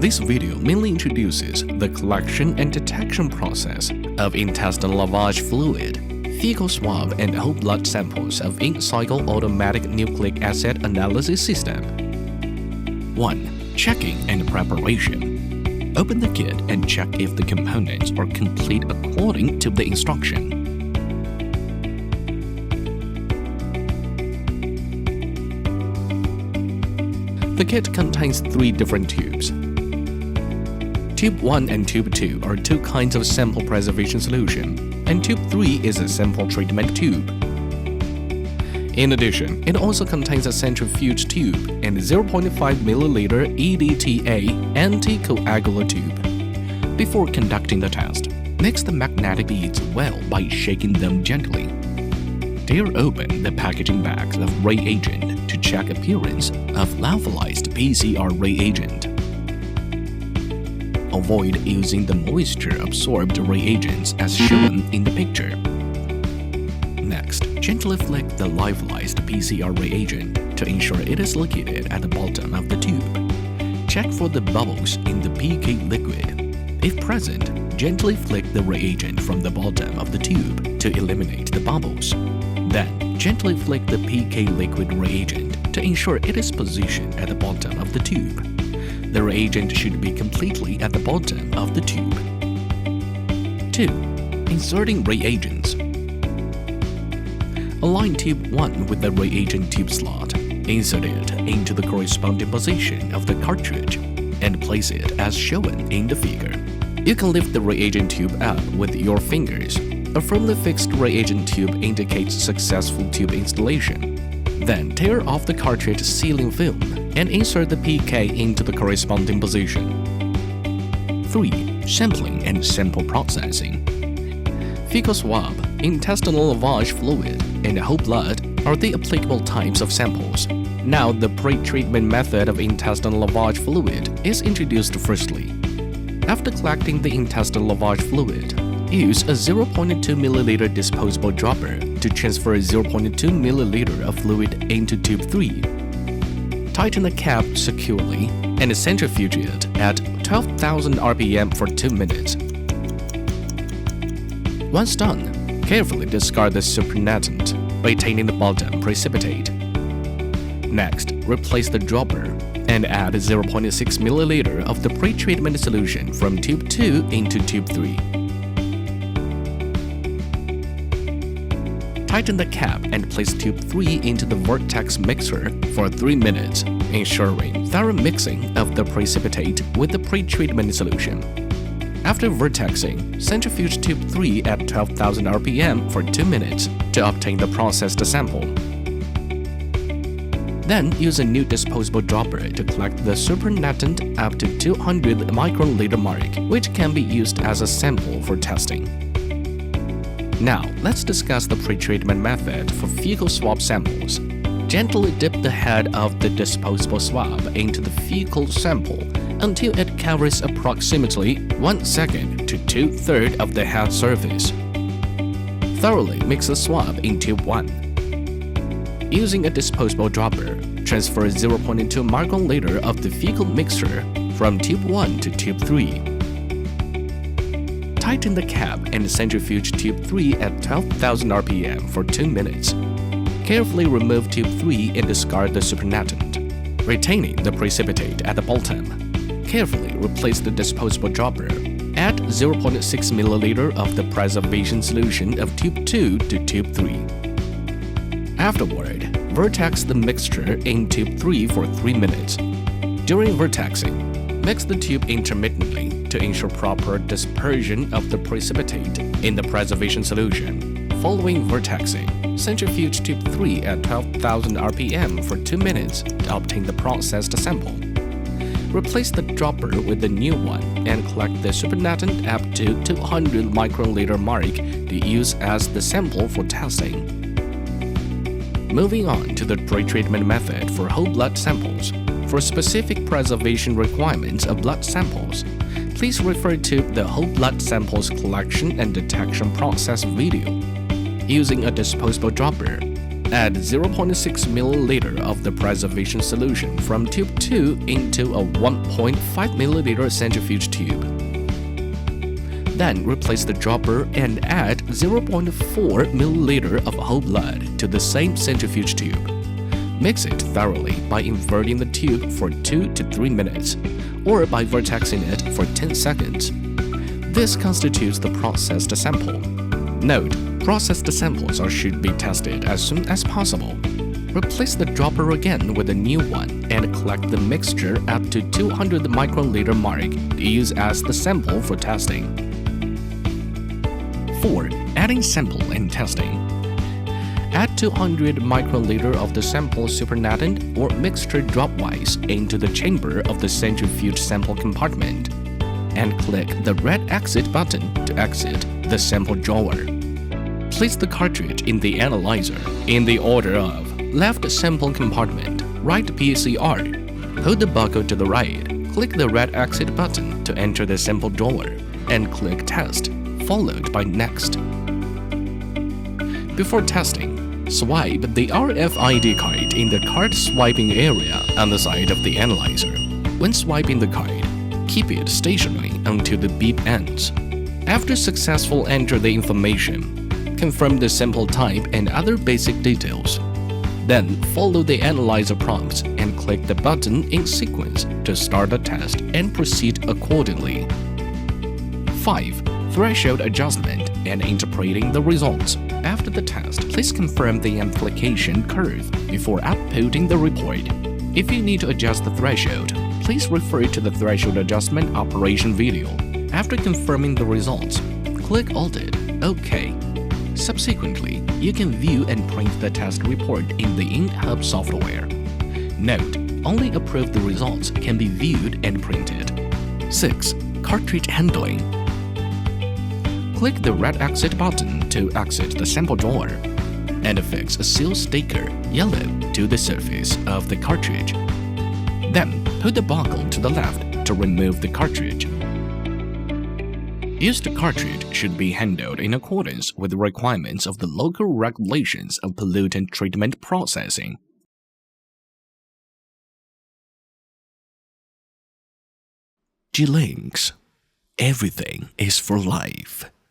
This video mainly introduces the collection and detection process of intestinal lavage fluid, fecal swab and whole blood samples of InCycle automatic nucleic acid analysis system. 1. Checking and preparation. Open the kit and check if the components are complete according to the instruction. The kit contains 3 different tubes. Tube 1 and Tube 2 are 2 kinds of sample preservation solution, and Tube 3 is a sample treatment tube. In addition, it also contains a centrifuge tube and 0.5 ml EDTA anticoagulant tube. Before conducting the test, mix the magnetic beads well by shaking them gently. Tear open the packaging bags of reagent to check appearance of lyophilized PCR reagent. Avoid using the moisture-absorbed reagents as shown in the picture. Next, gently flick the lyophilized PCR reagent to ensure it is located at the bottom of the tube. Check for the bubbles in the PK liquid. If present, gently flick the reagent from the bottom of the tube to eliminate the bubbles. Then, gently flick the PK liquid reagent to ensure it is positioned at the bottom of the tube. The reagent should be completely at the bottom of the tube. 2. Inserting reagents. Align tube 1 with the reagent tube slot. Insert it into the corresponding position of the cartridge and place it as shown in the figure. You can lift the reagent tube up with your fingers. A firmly fixed reagent tube indicates successful tube installation. Then tear off the cartridge sealing film and insert the PK into the corresponding position. 3. Sampling and sample processing. Fecal swab, intestinal lavage fluid, and whole blood are the applicable types of samples. Now the pre-treatment method of intestinal lavage fluid is introduced firstly. After collecting the intestinal lavage fluid, use a 0.2 ml disposable dropper to transfer 0.2 ml of fluid into tube 3. Tighten the cap securely and centrifuge it at 12,000 rpm for 2 minutes. Once done, carefully discard the supernatant, retaining the bottom precipitate. Next, replace the dropper and add 0.6 ml of the pre-treatment solution from tube 2 into tube 3. Tighten the cap and place tube 3 into the vortex mixer for 3 minutes, ensuring thorough mixing of the precipitate with the pre-treatment solution. After vortexing, centrifuge tube 3 at 12,000 rpm for 2 minutes to obtain the processed sample. Then use a new disposable dropper to collect the supernatant up to 200 microliter mark, which can be used as a sample for testing. Now, let's discuss the pre-treatment method for fecal swab samples. Gently dip the head of the disposable swab into the fecal sample until it covers approximately 1 second to 2/3 of the head surface. Thoroughly mix the swab in tube 1. Using a disposable dropper, transfer 0.2 microliter of the fecal mixture from tube 1 to tube 3. Tighten the cap and centrifuge tube 3 at 12,000 rpm for 2 minutes. Carefully remove tube 3 and discard the supernatant, retaining the precipitate at the bottom. Carefully replace the disposable dropper. Add 0.6 ml of the preservation solution of tube 2 to tube 3. Afterward, vortex the mixture in tube 3 for 3 minutes. During vortexing, mix the tube intermittently to ensure proper dispersion of the precipitate in the preservation solution. Following vortexing, centrifuge tube 3 at 12,000 rpm for 2 minutes to obtain the processed sample. Replace the dropper with the new one and collect the supernatant up to 200 microliter mark to use as the sample for testing. Moving on to the pre-treatment method for whole blood samples. For specific preservation requirements of blood samples, please refer to the whole blood samples collection and detection process video. Using a disposable dropper, Add 0.6 ml of the preservation solution from tube 2 into a 1.5 ml centrifuge tube. Then replace the dropper and add 0.4 ml of whole blood to the same centrifuge tube. Mix it thoroughly by inverting the tube for 2 to 3 minutes, or by vertexing it for 10 seconds. This constitutes the processed sample. Note: processed samples should be tested as soon as possible. Replace the dropper again with a new one and collect the mixture up to 200 microliter mark to use as the sample for testing. 4. Adding sample and testing. Add 200 microliter of the sample supernatant or mixture dropwise into the chamber of the centrifuge sample compartment, and click the red exit button to exit the sample drawer. Place the cartridge in the analyzer in the order of left sample compartment, right PCR. Hold the buckle to the right, click the red exit button to enter the sample drawer, and click Test, followed by Next. Before testing, swipe the RFID card in the card swiping area on the side of the analyzer. When swiping the card, keep it stationary until the beep ends. After successfully enter the information, confirm the sample type and other basic details. Then follow the analyzer prompts and click the button in sequence to start the test and proceed accordingly. 5. Threshold adjustment and interpreting the results. After the test, please confirm the application curve before uploading the report. If you need to adjust the threshold, please refer to the threshold adjustment operation video. After confirming the results, click Audit OK. Subsequently, you can view and print the test report in the InHub software. Note: only approved results can be viewed and printed. 6. Cartridge handling. Click the red exit button to exit the sample drawer, and affix a seal sticker, yellow, to the surface of the cartridge. Then, put the buckle to the left to remove the cartridge. Used cartridge should be handled in accordance with the requirements of the local regulations of pollutant treatment processing. G-Links. Everything is for life.